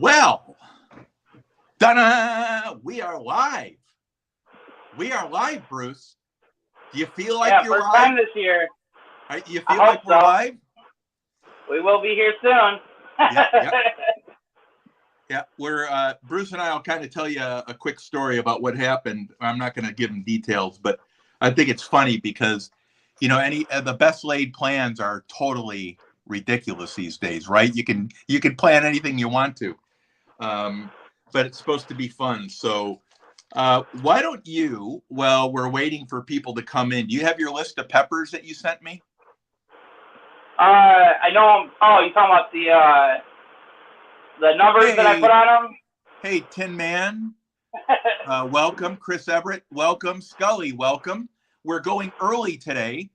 Well, ta-da! We are live. We are live, Bruce. Do you feel like you're first live? time this year. You feel like we're live? We will be here soon. Yeah. We're Bruce and I will kind of tell you a quick story about what happened. I'm not going to give them details, but I think it's funny because, you know, the best laid plans are totally ridiculous these days, right? You can plan anything you want to, but it's supposed to be fun. So why don't you, while we're waiting for people to come in, do you have your list of peppers that you sent me? I know. You're talking about the numbers that I put on them? Hey, Tin Man. Welcome. Chris Everett. Welcome. Scully. Welcome. We're going early today.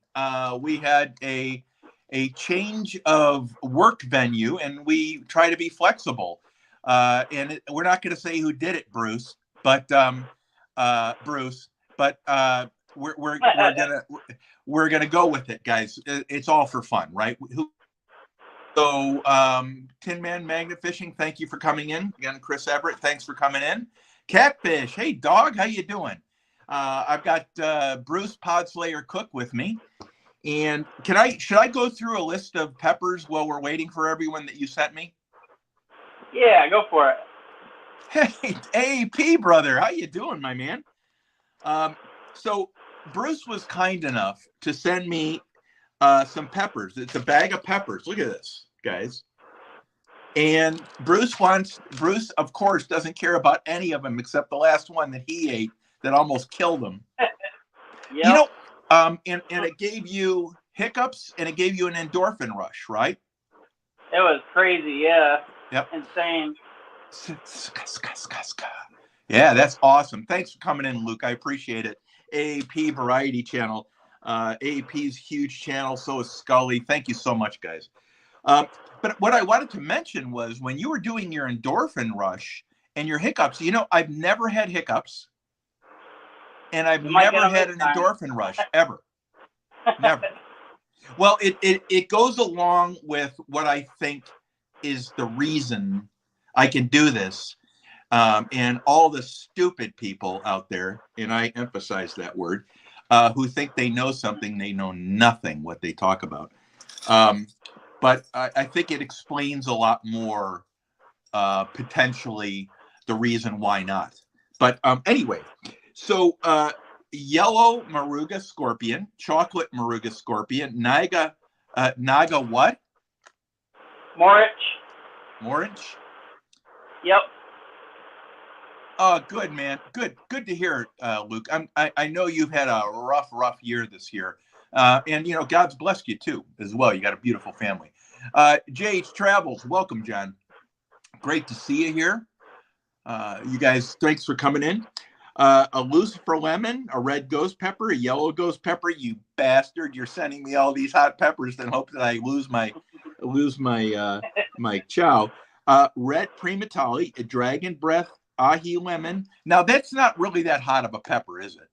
We had a change of work venue, and we try to be flexible. We're not going to say who did it, Bruce, but we're gonna go with it, guys. It's all for fun, right? So, Tin Man Magnet Fishing, thank you for coming in. Again, Chris Everett, thanks for coming in. Catfish, hey dog, how you doing? I've got Bruce Podslayer Cook with me. And should I go through a list of peppers while we're waiting for everyone that you sent me? Yeah, go for it. Hey, AP brother, how you doing, my man? So Bruce was kind enough to send me some peppers. It's a bag of peppers. Look at this, guys. And Bruce, of course, doesn't care about any of them except the last one that he ate that almost killed him. Yep. You know, and it gave you hiccups and it gave you an endorphin rush, right? It was crazy, yeah. Yep. Insane. Yeah, that's awesome. Thanks for coming in, Luke. I appreciate it. AP Variety Channel. AP's huge channel, so is Scully. Thank you so much, guys. But what I wanted to mention was when you were doing your endorphin rush and your hiccups, you know, I've never had hiccups and I've never had an endorphin rush, ever. Never. Well, it goes along with what I think is the reason I can do this. And all the stupid people out there, and I emphasize that word, who think they know something, they know nothing what they talk about. But I think it explains a lot more, potentially, the reason why not. But anyway, so yellow Moruga scorpion, chocolate Moruga scorpion, Naga what? Morich? Yep. Oh, good, man. Good to hear, Luke. I know you've had a rough year this year. And, you know, God's blessed you, too, as well. You got a beautiful family. JH Travels, welcome, John. Great to see you here. You guys, thanks for coming in. A Lucifer lemon, a red ghost pepper, a yellow ghost pepper. You bastard! You're sending me all these hot peppers and hope that I lose my chow. Red Primotalii, a dragon breath, ahi lemon. Now that's not really that hot of a pepper, is it?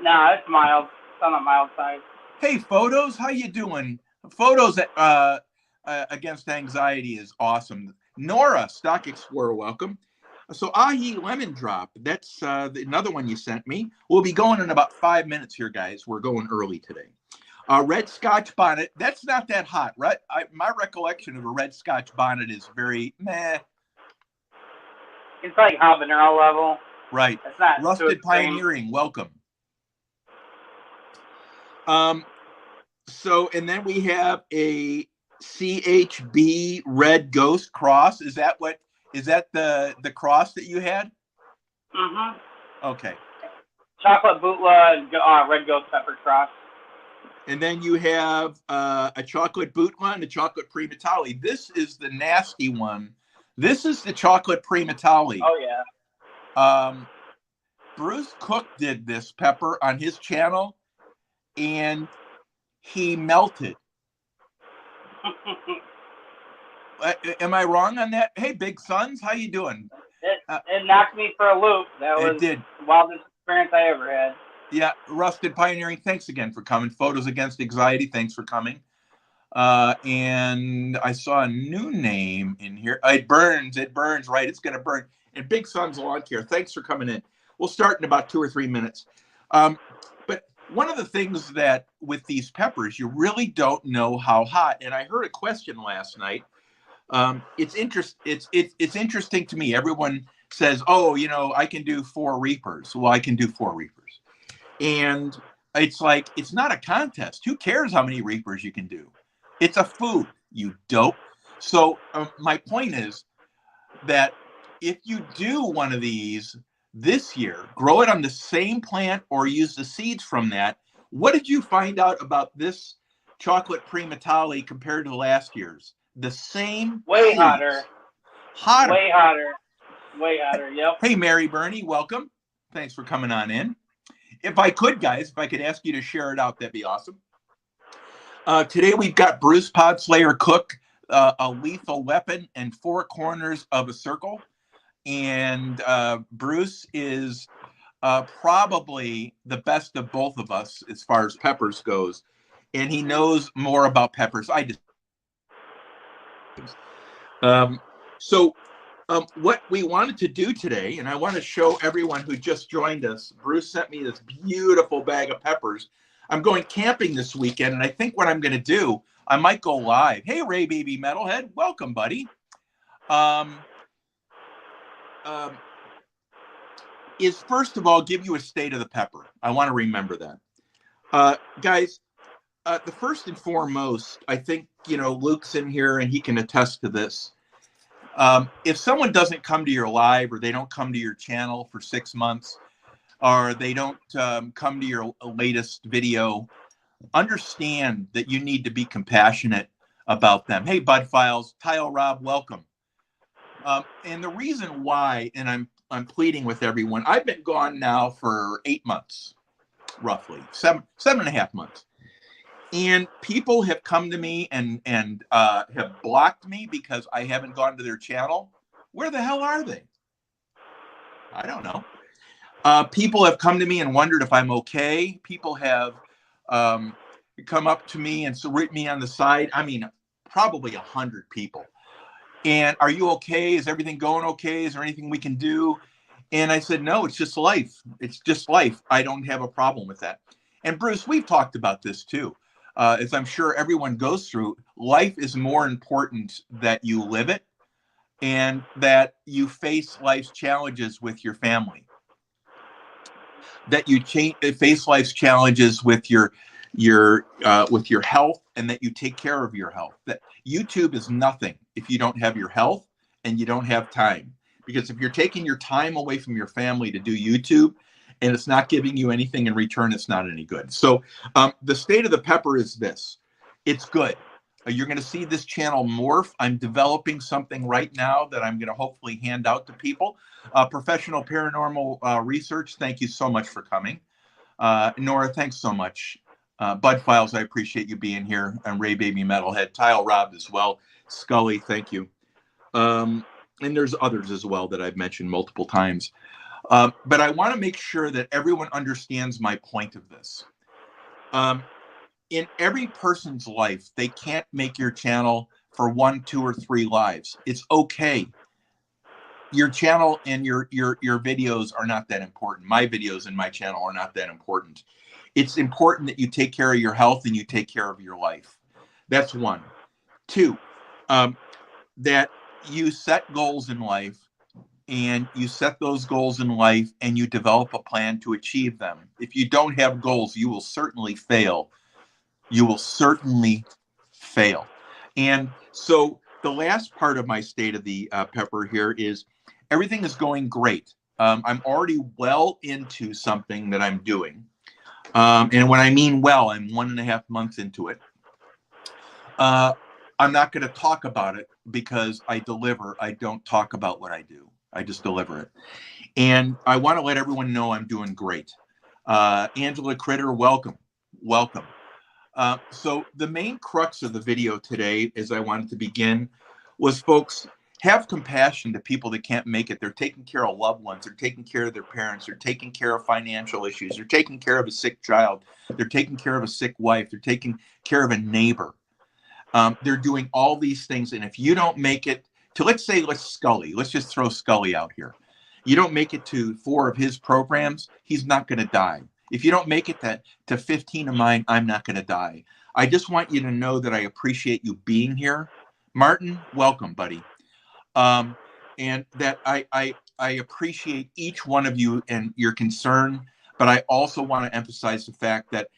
No, it's mild. It's on the mild side. Hey, Photos, how you doing? Photos against anxiety is awesome. Nora, Stock Explorer, welcome. So ahi lemon drop, that's another one you sent me. We'll be going in about 5 minutes here, guys. We're going early today. Red Scotch bonnet, that's not that hot, right? My recollection of a red Scotch bonnet is very meh. It's like habanero level. Right. It's not Rusted Pioneering, welcome. So, and then we have a CHB Red Ghost Cross. Is that the cross that you had? Mm-hmm. Okay. Chocolate Bootla Red Ghost Pepper Cross. And then you have a chocolate Bootla and a chocolate Primotalii. This is the nasty one. This is the chocolate Primotalii. Oh, yeah. Bruce Cook did this pepper on his channel, and he melted. Am I wrong on that? Hey, Big Sons, how you doing? It knocked me for a loop. That was the wildest experience I ever had. Yeah, Rusted Pioneering, thanks again for coming. Photos Against Anxiety, thanks for coming. And I saw a new name in here. It burns, right? It's going to burn. And Big Sun's Lawn Care, thanks for coming in. We'll start in about 2 or 3 minutes. But one of the things that with these peppers, you really don't know how hot. And I heard a question last night. It's interesting to me. Everyone says, oh, I can do 4 reapers. Well, I can do 4 reapers. And it's like, it's not a contest. Who cares how many reapers you can do? It's a food, you dope. So my point is that if you do one of these this year, grow it on the same plant or use the seeds from that. What did you find out about this chocolate Primotalii compared to last year's? The same. Way seeds. Hotter. Way hotter. Yep. Hey, Mary Bernie, welcome. Thanks for coming on in. If I could, guys, if I could ask you to share it out, that'd be awesome. Today we've got Bruce Podslayer Cook, a lethal weapon and 4 corners of a circle. And Bruce is probably the best of both of us as far as peppers goes. And he knows more about peppers. What we wanted to do today, and I want to show everyone who just joined us, Bruce sent me this beautiful bag of peppers. I'm going camping this weekend, and I think what I'm going to do, I might go live. Hey, Ray Baby Metalhead, welcome, buddy. Is first of all, give you a state of the pepper. I want to remember that. Guys, the first and foremost, I think, Luke's in here and he can attest to this. If someone doesn't come to your live or they don't come to your channel for 6 months, or they don't come to your latest video, understand that you need to be compassionate about them. Hey, Bud Files, Tile Rob, welcome. And the reason why, and I'm pleading with everyone, I've been gone now for 8 months, roughly, 7.5 months. And people have come to me and have blocked me because I haven't gone to their channel. Where the hell are they? I don't know. People have come to me and wondered if I'm okay. People have come up to me and written me on the side. I mean, probably 100 people. And are you okay? Is everything going okay? Is there anything we can do? And I said, no, it's just life. It's just life. I don't have a problem with that. And Bruce, we've talked about this too. As I'm sure everyone goes through, life is more important that you live it and that you face life's challenges with your family. That you face life's challenges with your health, and that you take care of your health. That YouTube is nothing if you don't have your health and you don't have time. Because if you're taking your time away from your family to do YouTube and it's not giving you anything in return, it's not any good. So the state of the pepper is this. It's good. You're going to see this channel morph. I'm developing something right now that I'm going to hopefully hand out to people. Professional paranormal research, thank you so much for coming. Nora, thanks so much. Bud Files, I appreciate you being here. And Ray Baby Metalhead, Tile Rob as well. Scully, thank you. And there's others as well that I've mentioned multiple times. But I want to make sure that everyone understands my point of this. In every person's life, they can't make your channel for 1, 2, or 3 lives. It's okay. Your channel and your videos are not that important. My videos and my channel are not that important. It's important that you take care of your health and you take care of your life. That's 1. 2, that you set goals in life, and you set those goals in life and you develop a plan to achieve them. If you don't have goals, you will certainly fail. You will certainly fail. And so the last part of my state of the pepper here is everything is going great. I'm already well into something that I'm doing. And when I mean well, I'm 1.5 months into it. I'm not going to talk about it because I deliver. I don't talk about what I do. I just deliver it. And I want to let everyone know I'm doing great. Angela Critter, welcome. Welcome. So the main crux of the video today, as I wanted to begin, was, folks, have compassion to people that can't make it. They're taking care of loved ones. They're taking care of their parents. They're taking care of financial issues. They're taking care of a sick child. They're taking care of a sick wife. They're taking care of a neighbor. They're doing all these things. And if you don't make it to, let's Scully, let's just throw Scully out here. You don't make it to 4 of his programs, he's not going to die. If you don't make it to 15 of mine, I'm not going to die. I just want you to know that I appreciate you being here. Martin, welcome, buddy. And that I appreciate each one of you and your concern, but I also want to emphasize the fact that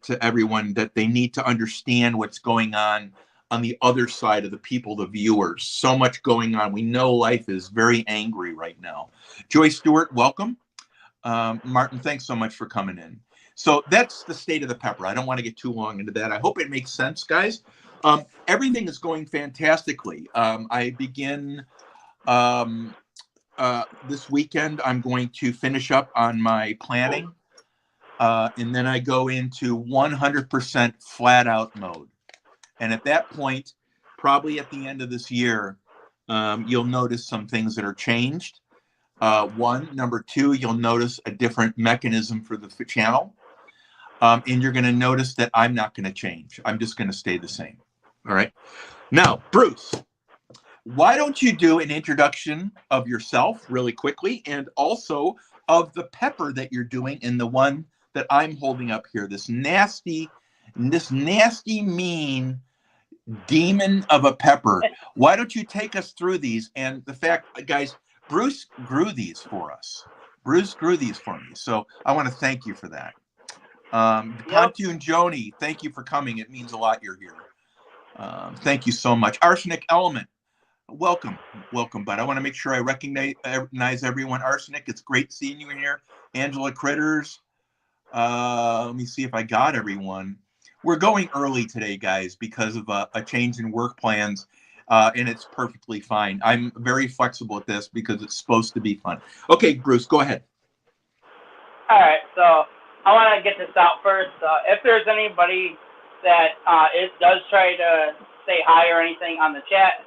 to everyone that they need to understand what's going on the other side of the people, the viewers. So much going on. We know life is very angry right now. Joy Stewart, welcome. Martin, thanks so much for coming in. So that's the state of the pepper. I don't want to get too long into that. I hope it makes sense, guys. Everything is going fantastically. I begin this weekend. I'm going to finish up on my planning, and then I go into 100% flat out mode. And at that point, probably at the end of this year, you'll notice some things that are changed. Number 2, you'll notice a different mechanism for the channel. And you're going to notice that I'm not going to change. I'm just going to stay the same. All right. Now, Bruce, why don't you do an introduction of yourself really quickly, and also of the pepper that you're doing in the one that I'm holding up here, this nasty, mean demon of a pepper. Why don't you take us through these? And the fact, guys, Bruce grew these for us. Bruce grew these for me. So I want to thank you for that. Pontoon Joni, thank you for coming. It means a lot you're here. Thank you so much. Arsenic Element, welcome, bud. I want to make sure I recognize everyone. Arsenic, it's great seeing you in here. Angela Critters, let me see if I got everyone. We're going early today, guys, because of a change in work plans, and it's perfectly fine. I'm very flexible at this because it's supposed to be fun. Okay, Bruce, go ahead. All right, so I want to get this out first. If there's anybody that does try to say hi or anything on the chat,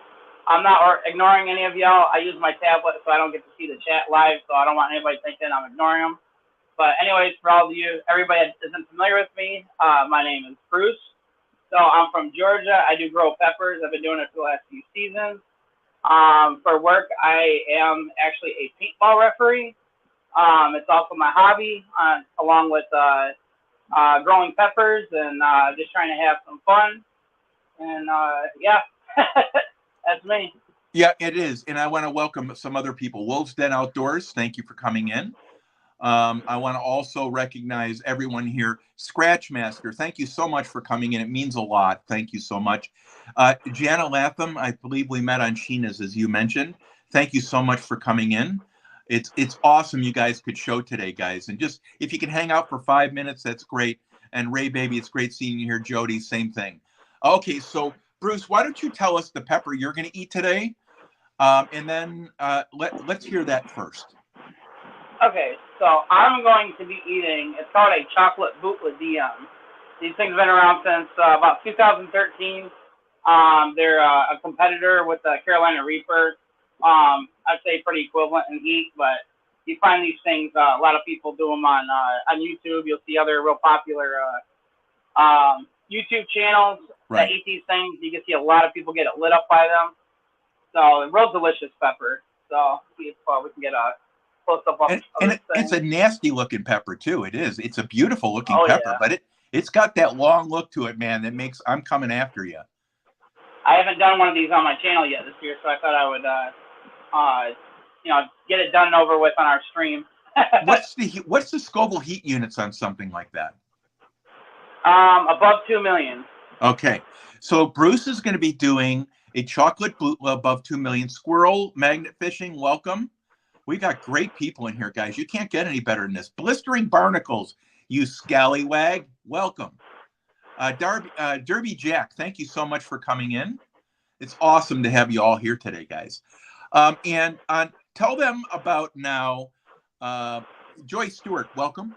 I'm not ignoring any of y'all. I use my tablet, so I don't get to see the chat live, so I don't want anybody thinking I'm ignoring them. But anyways, for all of you, everybody that isn't familiar with me, my name is Bruce. So I'm from Georgia. I do grow peppers. I've been doing it for the last few seasons. For work, I am actually a paintball referee. It's also my hobby, along with growing peppers and just trying to have some fun. And yeah, that's me. Yeah, it is. And I want to welcome some other people. Wolves Den Outdoors, thank you for coming in. I want to also recognize everyone here. Scratch Master, thank you so much for coming in. It means a lot. Thank you so much. Jana Latham, I believe we met on Sheena's, as you mentioned. Thank you so much for coming in. It's awesome you guys could show today, guys. And just, if you can hang out for 5 minutes, that's great. And Ray, baby, it's great seeing you here. Jody, same thing. Okay, so Bruce, why don't you tell us the pepper you're going to eat today? And then let's hear that first. Okay, so I'm going to be eating, it's called a chocolate boot with Dion. These things have been around since about 2013. They're a competitor with the Carolina Reaper. I'd say pretty equivalent in heat, but you find these things, a lot of people do them on YouTube. You'll see other real popular YouTube channels that eat these things. You can see a lot of people get lit up by them. So, real delicious pepper. So, see if we can get a close-up of and it's a nasty looking pepper too. It is. It's a beautiful looking pepper, but it's got that long look to it, man. That makes I'm coming after you. I haven't done one of these on my channel yet this year, so I thought I would, get it done and over with on our stream. What's the Scoville heat units on something like that? Above 2 million. Okay, so Bruce is going to be doing a chocolate boot above 2 million. Squirrel Magnet Fishing, welcome. We got great people in here, guys. You can't get any better than this. Blistering Barnacles, you scallywag, welcome. Derby Jack, thank you so much for coming in. It's awesome to have you all here today, guys. And tell them about now, Joy Stewart, welcome.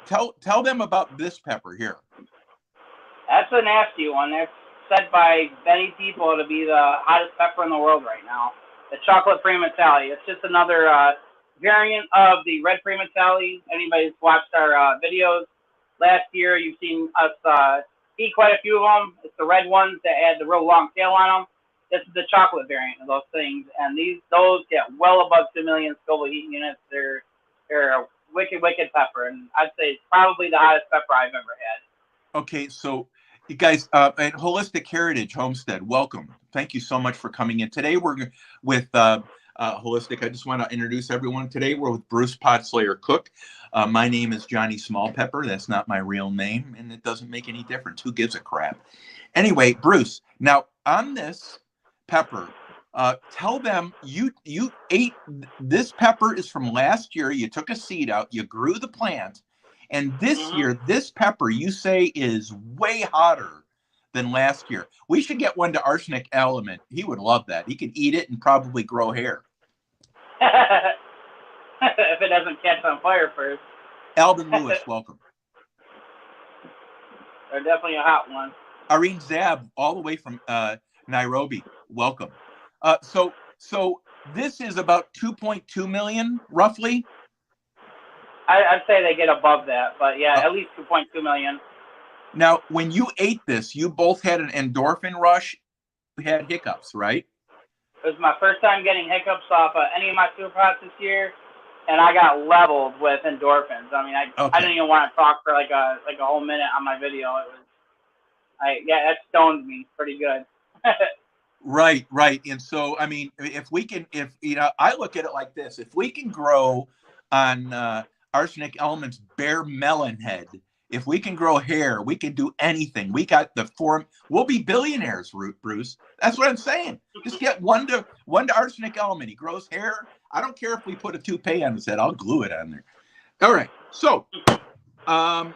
Tell them about this pepper here. That's a nasty one. It's said by many people to be the hottest pepper in the world right now. The chocolate Primotalii. It's just another variant of the red Primotalii. Anybody's watched our videos last year, you've seen us eat quite a few of them. It's the red ones that had the real long tail on them. This is the chocolate variant of those things, and those get well above 2 million Scoville heat units. They're a wicked pepper, and I'd say it's probably the hottest pepper I've ever had. Okay, so you guys at Holistic Heritage Homestead, welcome. Thank you so much for coming in. Today we're with Holistic. I just want to introduce everyone. Today we're with Bruce Potslayer Cook. My name is Johnny Smallpepper. That's not my real name, and it doesn't make any difference. Who gives a crap? Anyway, Bruce, now on this pepper, tell them you ate this pepper is from last year. You took a seed out, you grew the plant, and this year this pepper you say is way hotter than last year. We should get one to Arsenic Element. He would love that. He could eat it and probably grow hair. If it doesn't catch on fire first. Alvin Lewis, welcome. They're definitely a hot one. Irene Zab, all the way from Nairobi, welcome. So this is about 2.2 million, roughly. I'd say they get above that, but yeah, at least 2.2 million. Now, when you ate this, you both had an endorphin rush. You had hiccups, right? It was my first time getting hiccups off of any of my Superhots this year, and I got leveled with endorphins. I mean, I didn't even want to talk for like a whole minute on my video. That stoned me pretty good. Right. And so, I mean, if I look at it like this: if we can grow on Arsenic Element's bare melon head, if we can grow hair, we can do anything. We got the form. We'll be billionaires, Bruce. That's what I'm saying. Just get one to Arsenic Element. He grows hair. I don't care if we put a toupee on his head. I'll glue it on there. All right. So, are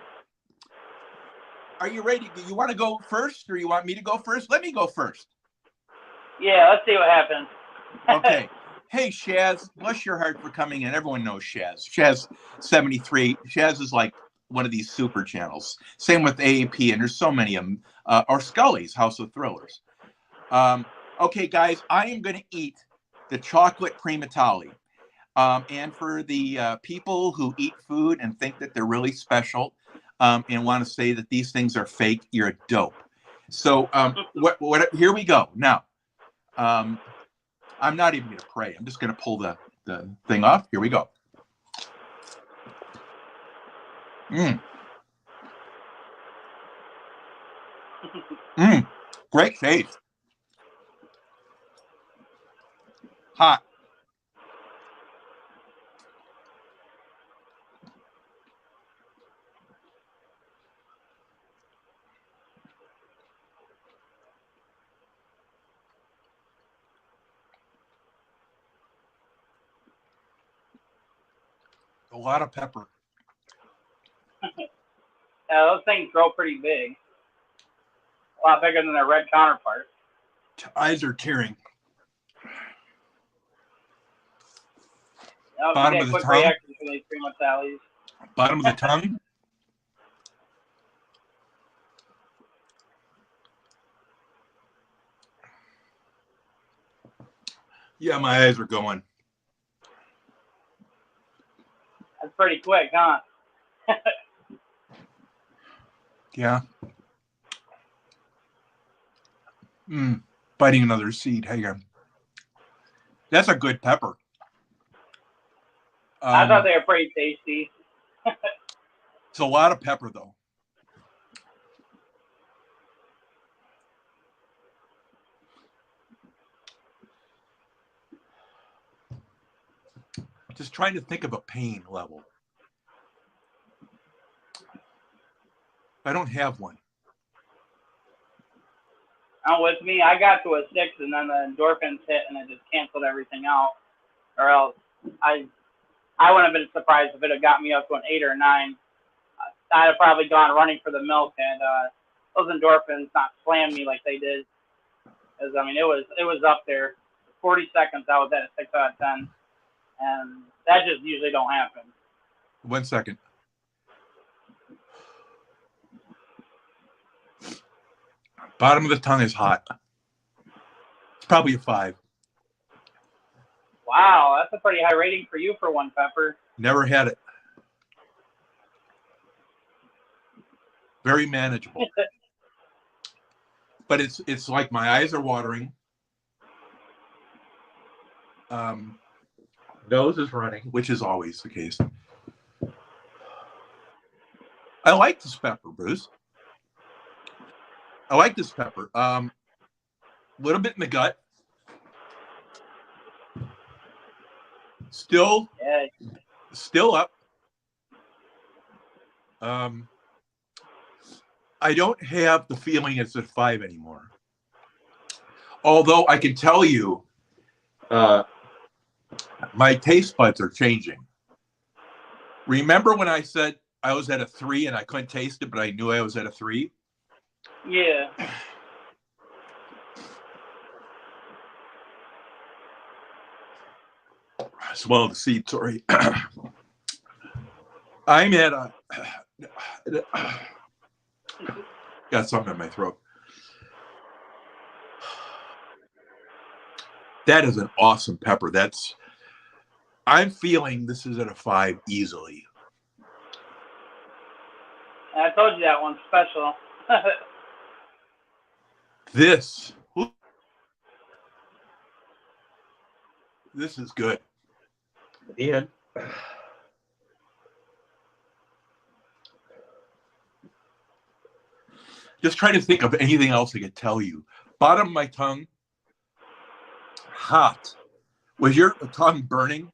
you ready? Do you want to go first, or you want me to go first? Let me go first. Yeah, let's see what happens. Okay. Hey, Shaz, bless your heart for coming in. Everyone knows Shaz. Shaz 73. Shaz is like one of these super channels. Same with AAP, and there's so many of them. Or Scully's House of Thrillers. Okay, guys, I am going to eat the chocolate Primotalii. And for the people who eat food and think that they're really special and want to say that these things are fake, you're a dope. So here we go. Now, I'm not even going to pray. I'm just going to pull the thing off. Here we go. Great taste. Hot. A lot of pepper. Yeah, those things grow pretty big. A lot bigger than their red counterparts. Eyes are tearing. Bottom of the tongue. Reaction from these Primotalis. Bottom of the tongue. Yeah, my eyes are going. That's pretty quick, huh? Yeah. Biting another seed. Hang on. That's a good pepper. I thought they were pretty tasty. It's a lot of pepper, though. Just trying to think of a pain level. I don't have one. With me, I got to a 6, and then the endorphins hit, and it just canceled everything out. Or else, I wouldn't have been surprised if it had got me up to an 8 or a 9. I'd have probably gone running for the milk, and those endorphins not slam me like they did. Because I mean, it was up there. 40 seconds, I was at a 6 out of 10, and that just usually don't happen. 1 second. Bottom of the tongue is hot. It's probably a 5. Wow, that's a pretty high rating for you for one pepper. Never had it. Very manageable. but it's like my eyes are watering. Nose is running, which is always the case. I like this pepper, Bruce. I like this pepper. Little bit in the gut. Still up. I don't have the feeling it's at 5 anymore. Although I can tell you, my taste buds are changing. Remember when I said I was at a 3 and I couldn't taste it, but I knew I was at a 3? Yeah. Swallow the seed, sorry. I'm at a... got something in my throat. That is an awesome pepper. I'm feeling this is at a 5 easily. I told you that one's special. This is good. And just trying to think of anything else I could tell you. Bottom of my tongue, hot. Was your tongue burning?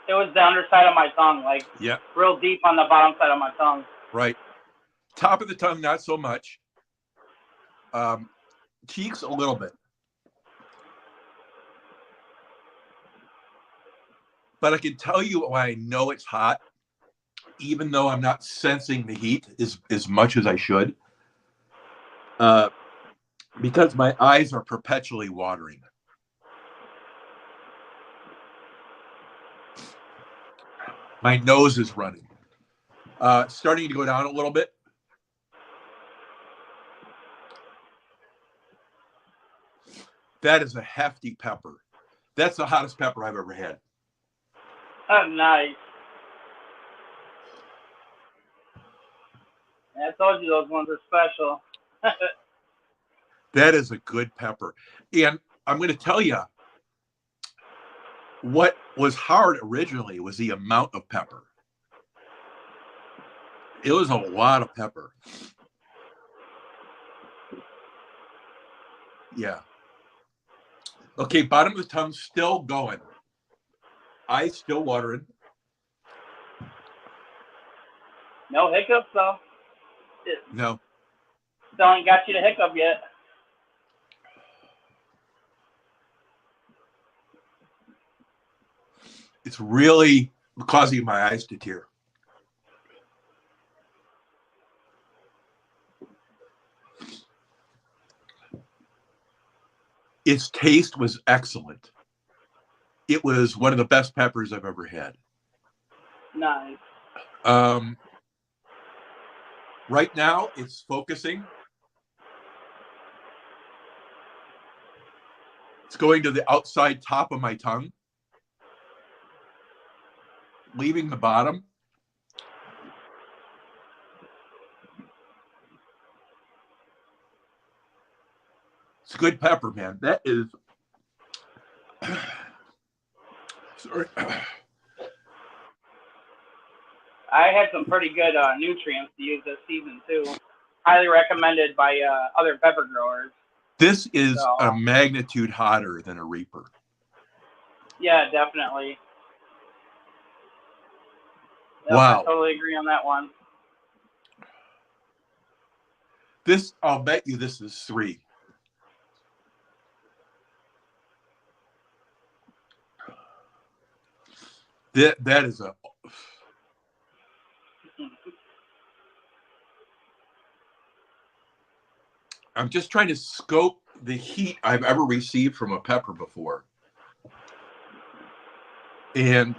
It was the underside of my tongue, like yeah, real deep on the bottom side of my tongue. Right. Top of the tongue, not so much. Cheeks, a little bit. But I can tell you why I know it's hot, even though I'm not sensing the heat as much as I should. Because my eyes are perpetually watering. My nose is running. Starting to go down a little bit. That is a hefty pepper. That's the hottest pepper I've ever had. Oh, nice. I told you those ones are special. That is a good pepper. And I'm going to tell you, what was hard originally was the amount of pepper. It was a lot of pepper. Yeah. Okay, bottom of the tongue still going. Eyes still watering. No hiccups, though. No. Still ain't got you to hiccup yet. It's really causing my eyes to tear. Its taste was excellent. It was one of the best peppers I've ever had. Nice. Right now, it's focusing. It's going to the outside top of my tongue, leaving the bottom. It's good pepper, man. That is... Sorry. I had some pretty good nutrients to use this season, too. Highly recommended by other pepper growers. This is a magnitude hotter than a Reaper. Yeah, definitely. Yep, Wow. I totally agree on that one. This, I'll bet you this is 3. That is a... I'm just trying to scope the heat I've ever received from a pepper before. And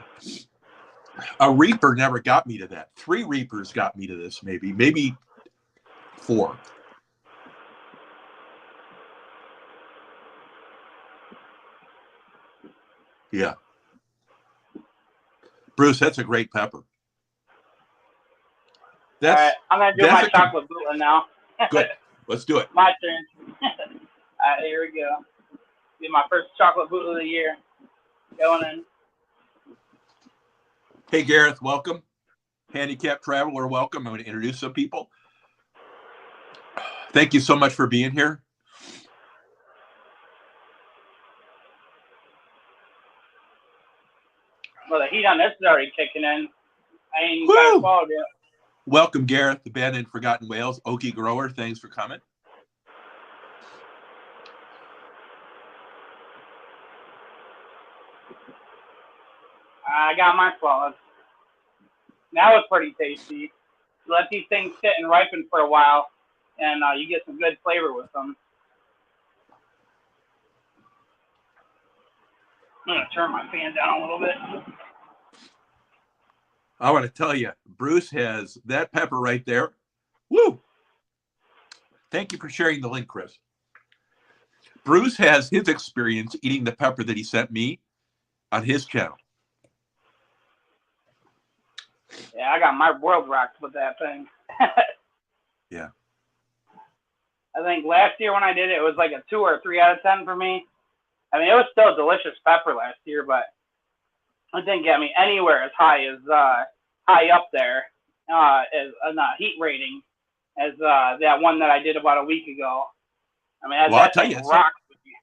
a Reaper never got me to that. 3 Reapers got me to this, maybe 4. Yeah. Bruce, that's a great pepper. All right, I'm going to do my chocolate bootleg now. Good. Let's do it. My turn. Here we go. Be my first chocolate boot of the year. Going in. Hey, Gareth, welcome. Handicap Traveler, welcome. I'm going to introduce some people. Thank you so much for being here. Well, the heat on this is already kicking in. I ain't even got it followed yet. Welcome, Gareth, the band in Forgotten Wales. Okie Grower, thanks for coming. I got my swallowed. That was pretty tasty. Let these things sit and ripen for a while, and you get some good flavor with them. I'm going to turn my fan down a little bit. I want to tell you, Bruce has that pepper right there. Woo! Thank you for sharing the link, Chris. Bruce has his experience eating the pepper that he sent me on his channel. Yeah, I got my world rocked with that thing. Yeah. I think last year when I did it, it was like a 2 or 3 out of 10 for me. I mean, it was still delicious pepper last year, but it didn't get me anywhere as high up there as a heat rating as that one that I did about a week ago. I mean, well, I'll tell you, rocks with you.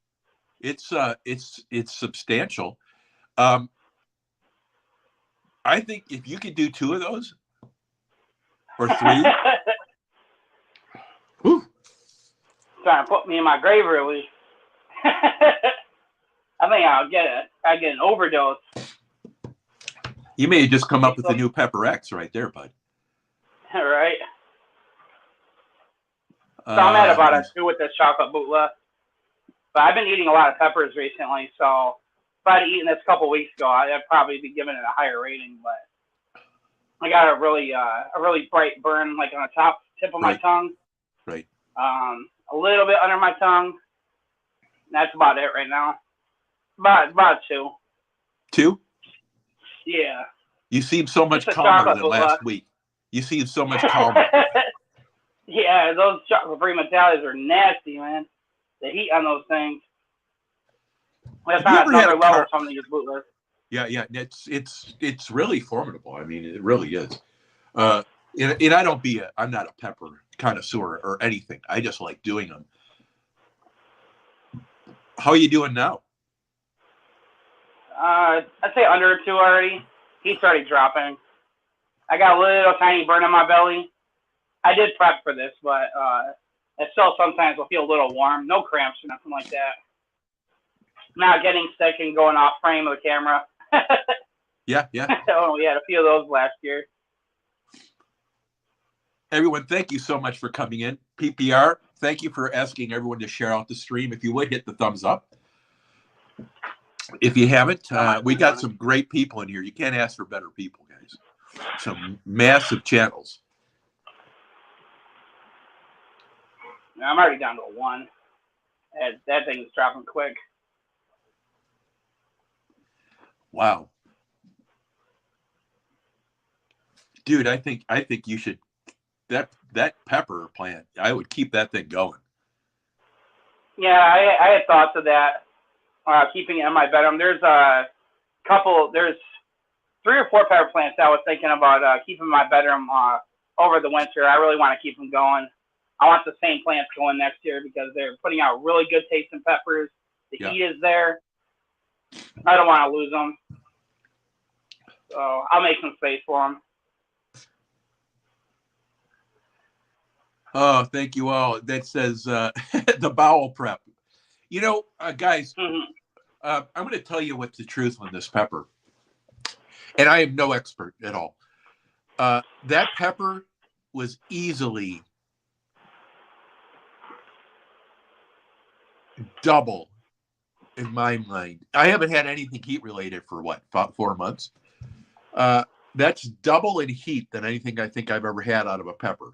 It's substantial. I think if you could do 2 of those or 3, whew. Trying to put me in my grave early. I think I'll get an overdose. You may have just come up with the new Pepper X right there, bud. All right. So I'm at about a 2 with this chocolate boot left. But I've been eating a lot of peppers recently, so if I'd eaten this a couple weeks ago, I'd probably be giving it a higher rating. But I got a really bright burn, like on the tip of my tongue. Right. A little bit under my tongue. That's about it right now. About 2. 2? Yeah. You seem so much calmer than last week. You seem so much calmer. Yeah, those chocolate Primotalii are nasty, man. The heat on those things. That's on another level from these bootlers. Yeah, it's really formidable. I mean, it really is. And I'm not a pepper connoisseur or anything. I just like doing them. How are you doing now? I'd say under 2 already. Heat's already dropping. I got a little tiny burn in my belly. I did prep for this, but it still sometimes will feel a little warm. No cramps or nothing like that. Not getting sick and going off frame of the camera. Yeah. Oh, we had a few of those last year. Everyone, thank you so much for coming in. PPR, thank you for asking everyone to share out the stream. If you would, hit the thumbs up. If you haven't, we got some great people in here. You can't ask for better people, guys. Some massive channels. I'm already down to 1. That thing is dropping quick. Wow. Dude, I think you should that pepper plant, I would keep that thing going. Yeah, I had thoughts of that. Keeping it in my bedroom. There's 3 or 4 pepper plants I was thinking about keeping in my bedroom over the winter. I really want to keep them going. I want the same plants going next year because they're putting out really good tasting peppers. The heat is there. I don't want to lose them. So I'll make some space for them. Oh, thank you all. That says the bowel prep. You know, guys, I'm going to tell you what's the truth on this pepper. And I am no expert at all. That pepper was easily double in my mind. I haven't had anything heat related for what, 4 months? That's double in heat than anything I think I've ever had out of a pepper.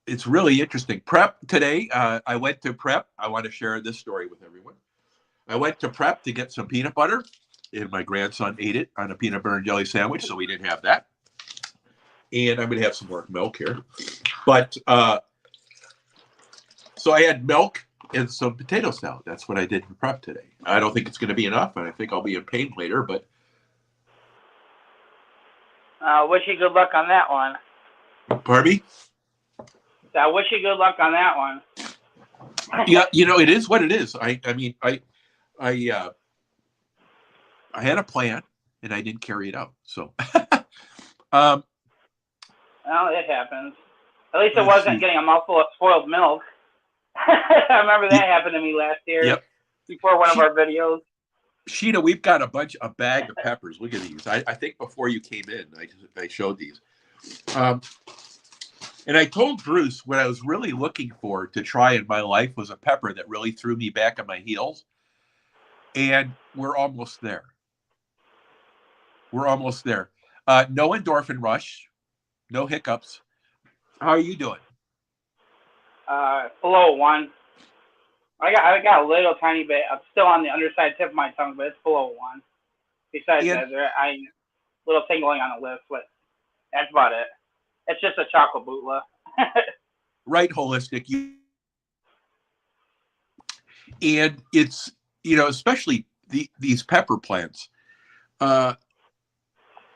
It's really interesting. Prep today, I went to Prep. I want to share this story with everyone. I went to Prep to get some peanut butter, and my grandson ate it on a peanut butter and jelly sandwich, so we didn't have that. And I'm going to have some more milk here. But So I had milk and some potato salad. That's what I did for prep today. I don't think it's going to be enough, and I think I'll be in pain later, but. Wish you good luck on that one. Pardon me? I wish you good luck on that one. Yeah, it is what it is. I mean, I had a plan and I didn't carry it out. So, well, it happens. At least it wasn't getting a mouthful of spoiled milk. I remember that happened to me last year before one of our videos. Sheena, we've got a bag of peppers. Look at these. I think before you came in, I showed these. And I told Bruce what I was really looking for to try in my life was a pepper that really threw me back on my heels. And we're almost there. We're almost there. No endorphin rush, no hiccups. How are you doing? Below 1. I got a little tiny bit. I'm still on the underside tip of my tongue, but it's below 1. Besides that, I little tingling on the lips, but that's about it. It's just a chocolate bootla. Right, holistic. And it's, especially these pepper plants.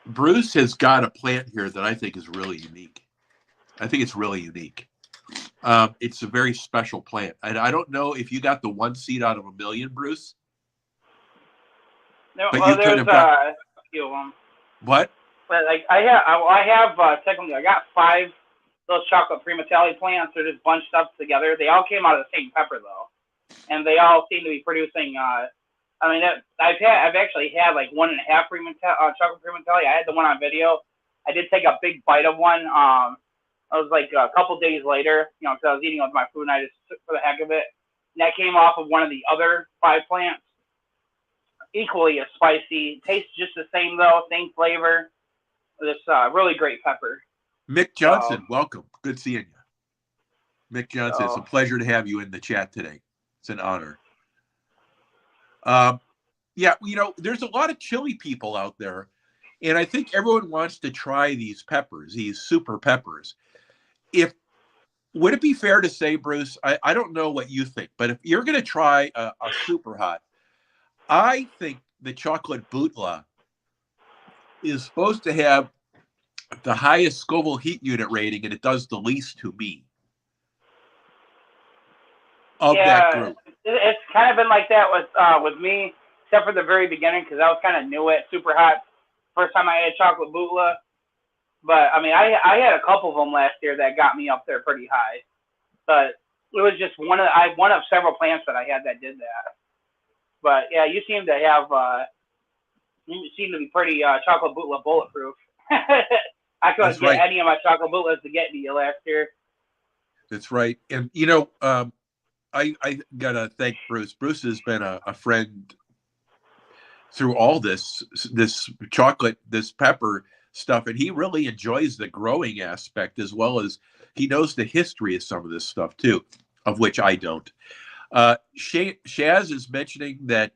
Bruce has got a plant here that I think is really unique. I think it's really unique. It's a very special plant. And I don't know if you got the 1 seed out of 1,000,000, Bruce. No, well, there's a few of them. What? But I have technically I got 5 those chocolate Primotalii plants. They're just bunched up together. They all came out of the same pepper though, and they all seem to be producing. I've actually had like 1.5 chocolate Primotalii. I had the one on video. I did take a big bite of one. I was like a couple days later, because I was eating with my food and I just took for the heck of it. And that came off of one of the other 5 plants. Equally as spicy. Tastes just the same though, same flavor. This really great pepper. Mick Johnson, welcome. Good seeing you. Mick Johnson, it's a pleasure to have you in the chat today. It's an honor. Yeah, there's a lot of chili people out there, and I think everyone wants to try these peppers, these super peppers. Would it be fair to say, Bruce, I don't know what you think, but if you're going to try a Superhot, I think the chocolate bootla is supposed to have the highest Scoville heat unit rating, and it does the least to me of that group. It's kind of been like that with me, except for the very beginning, because I was kind of new at Superhot. First time I had chocolate bootla. But, I mean, I had a couple of them last year that got me up there pretty high. But it was just one of several plants that I had that did that. But, yeah, you seem to be pretty chocolate bootla bulletproof. I couldn't get any of my chocolate bootlas to get to you last year. That's right. And, I got to thank Bruce. Bruce has been a friend through all this chocolate, this pepper stuff, and he really enjoys the growing aspect as well as he knows the history of some of this stuff too, of which I don't. Shaz is mentioning that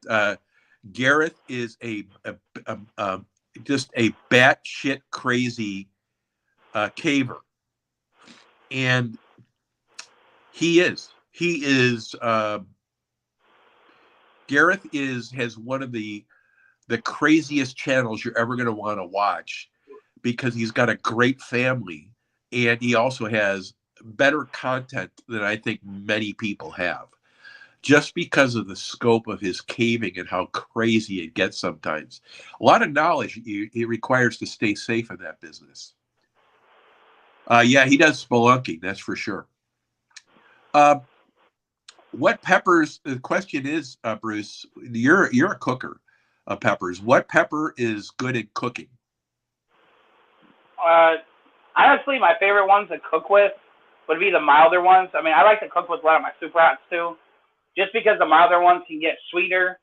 Gareth is just a batshit crazy caver, and he is. Gareth has one of the craziest channels you're ever going to want to watch, because he's got a great family and he also has better content than I think many people have, just because of the scope of his caving and how crazy it gets sometimes. A lot of knowledge it requires to stay safe in that business. Yeah, he does spelunking, that's for sure. What peppers, the question is, Bruce, you're a cooker of peppers. What pepper is good at cooking? Honestly, my favorite ones to cook with would be the milder ones. I mean, I like to cook with a lot of my Superhots too, just because the milder ones can get sweeter,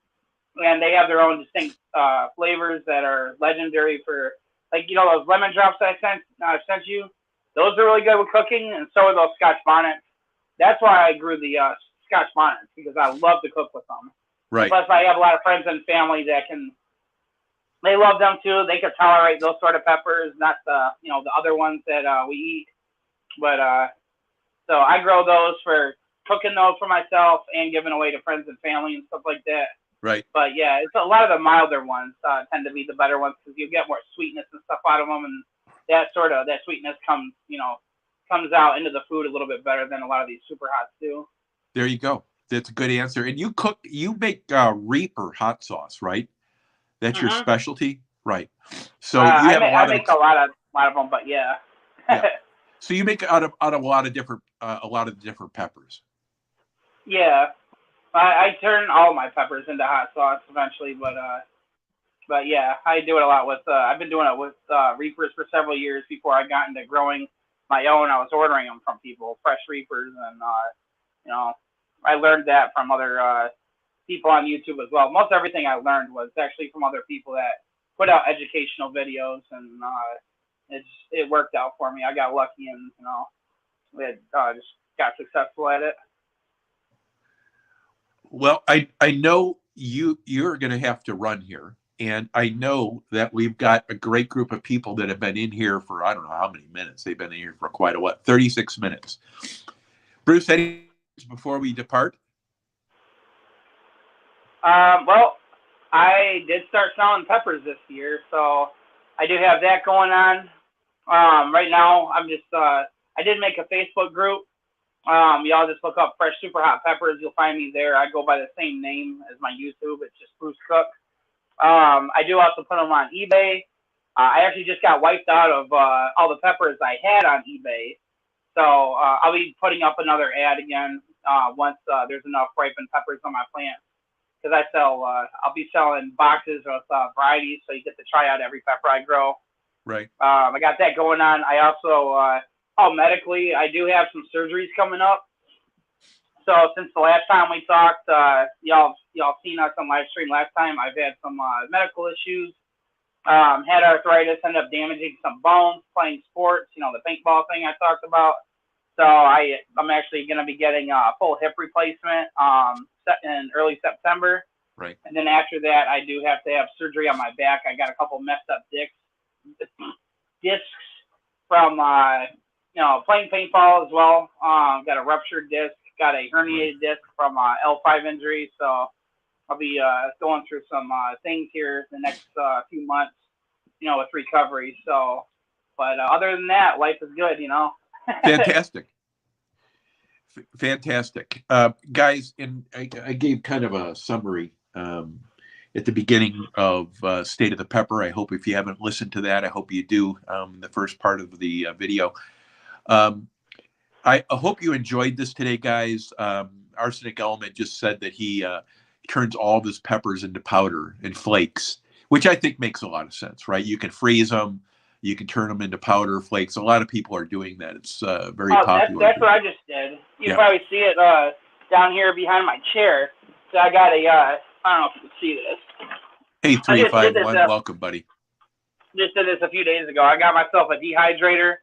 and they have their own distinct flavors that are legendary for, like, those lemon drops that I sent you. Those are really good with cooking, and so are those Scotch bonnets. That's why I grew the Scotch bonnets, because I love to cook with them. Right. Plus, I have a lot of friends and family that they love them too. They can tolerate those sort of peppers, not the other ones that we eat. But so I grow those for cooking those for myself and giving away to friends and family and stuff like that. Right. But yeah, it's a lot of the milder ones tend to be the better ones because you get more sweetness and stuff out of them, and that sweetness comes out into the food a little bit better than a lot of these super hots do. There you go. That's a good answer. And you make Reaper hot sauce, right? That's your specialty, right? So you have I make a lot of them, but yeah. Yeah. So you make out of a lot of different peppers. Yeah. I turn all my peppers into hot sauce eventually, but yeah, I do it a lot with. I've been doing it with Reapers for several years before I got into growing my own. I was ordering them from people, fresh Reapers, and I learned that from other people on YouTube as well. Most everything I learned was actually from other people that put out educational videos, and it worked out for me. I got lucky, and just got successful at it. Well, I know you're going to have to run here, and I know that we've got a great group of people that have been in here for I don't know how many minutes. They've been in here for quite a while, 36 minutes. Bruce, any before we depart? Well, I did start selling peppers this year, so I do have that going on. Right now, I'm just I did make a Facebook group. Y'all just look up Fresh Superhot Peppers. You'll find me there. I go by the same name as my YouTube. It's just Bruce Cook. I do also put them on eBay. I actually just got wiped out of all the peppers I had on eBay. So I'll be putting up another ad again once there's enough ripened peppers on my plant. Because I'll be selling boxes of varieties, so you get to try out every pepper I grow. Right. I got that going on. I also medically, I do have some surgeries coming up. So since the last time we talked, y'all seen us on live stream last time. I've had some medical issues. Had arthritis, ended up damaging some bones playing sports. The paintball thing I talked about. So I'm actually going to be getting a full hip replacement in early September. Right. And then after that, I do have to have surgery on my back. I got a couple messed up discs from playing paintball as well. Got a ruptured disc, got a herniated disc from L5 injury. So I'll be going through some things here the next few months, with recovery. So, but other than that, life is good, Fantastic. Fantastic. Guys, I gave kind of a summary at the beginning of State of the Pepper. I hope if you haven't listened to that, I hope you do the first part of the video. I hope you enjoyed this today, guys. Arsenic Element just said that he turns all of his peppers into powder and flakes, which I think makes a lot of sense, right? You can freeze them. You can turn them into powder flakes. A lot of people are doing that. It's very popular. That's what I just did. You probably see it down here behind my chair. So I got I don't know if you can see this. Hey, 351, welcome, buddy. Just did this a few days ago. I got myself a dehydrator.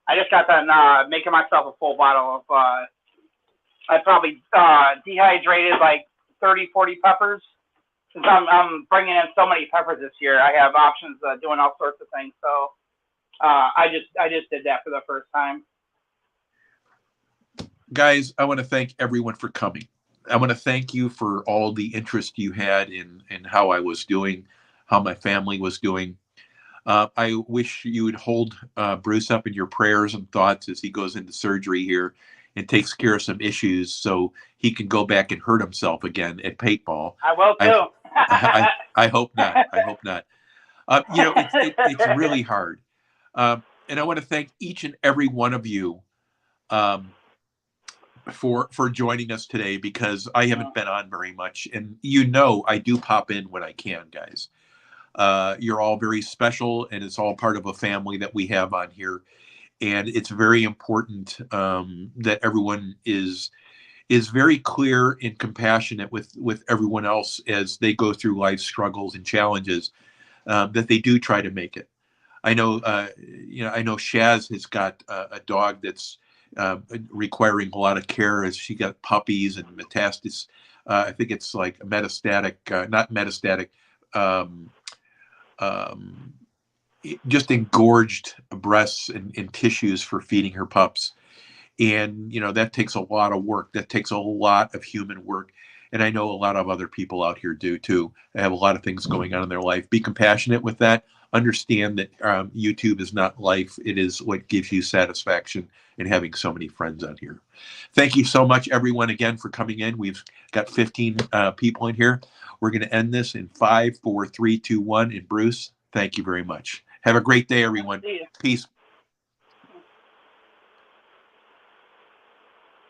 I just got done making myself a full bottle of, I probably dehydrated like 30, 40 peppers. Since I'm bringing in so many peppers this year, I have options doing all sorts of things. So I just did that for the first time. Guys, I want to thank everyone for coming. I want to thank you for all the interest you had in how I was doing, how my family was doing. I wish you would hold Bruce up in your prayers and thoughts as he goes into surgery here and takes care of some issues so he can go back and hurt himself again at paintball. I will too. I hope not. I hope not. It's really hard. And I want to thank each and every one of you for joining us today, because I haven't been on very much. And I do pop in when I can, guys. You're all very special, and it's all part of a family that we have on here. And it's very important that everyone is very clear and compassionate with everyone else as they go through life struggles and challenges, that they do try to make it. I know Shaz has got a dog that's requiring a lot of care as she got puppies and metastasis. I think it's like metastatic, not metastatic, just engorged breasts and tissues for feeding her pups. And, that takes a lot of work. That takes a lot of human work. And I know a lot of other people out here do too. They have a lot of things going on in their life. Be compassionate with that. Understand that YouTube is not life. It is what gives you satisfaction in having so many friends on here. Thank you so much, everyone, again, for coming in. We've got 15 people in here. We're going to end this in 5, 4, 3, 2, 1. And Bruce, thank you very much. Have a great day, everyone. Peace.